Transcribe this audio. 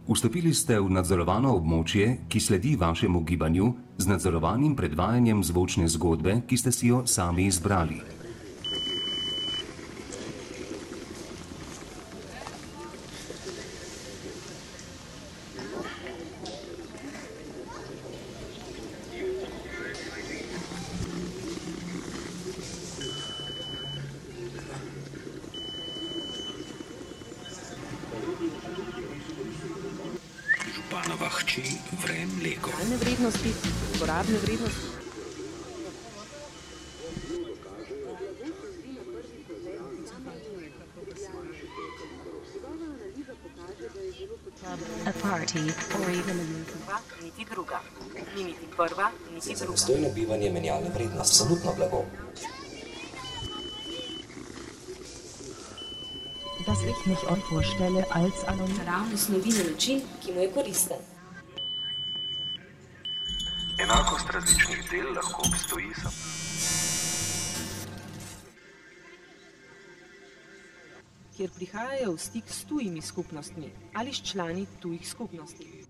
Vstopili ste v nadzorovano območje, ki sledi vašemu gibanju z nadzorovanim predvajanjem zvočne zgodbe, ki ste si jo sami izbrali. Županova hči vre mleko. Realne vrednosti, uporabne vrednosti. A party or even Niti druga. Ni niti prva, niti druga. Za dostojno bivanje menjalna vrednost, absolutno blago. dass ich mich euch vorstelle als anonym. Naravno snovi na način, ki mu je koristen. Enakost različnih del lahko obstoji samo. Kjer prihajajo v stik s tujimi skupnostmi ali s člani tujih skupnosti.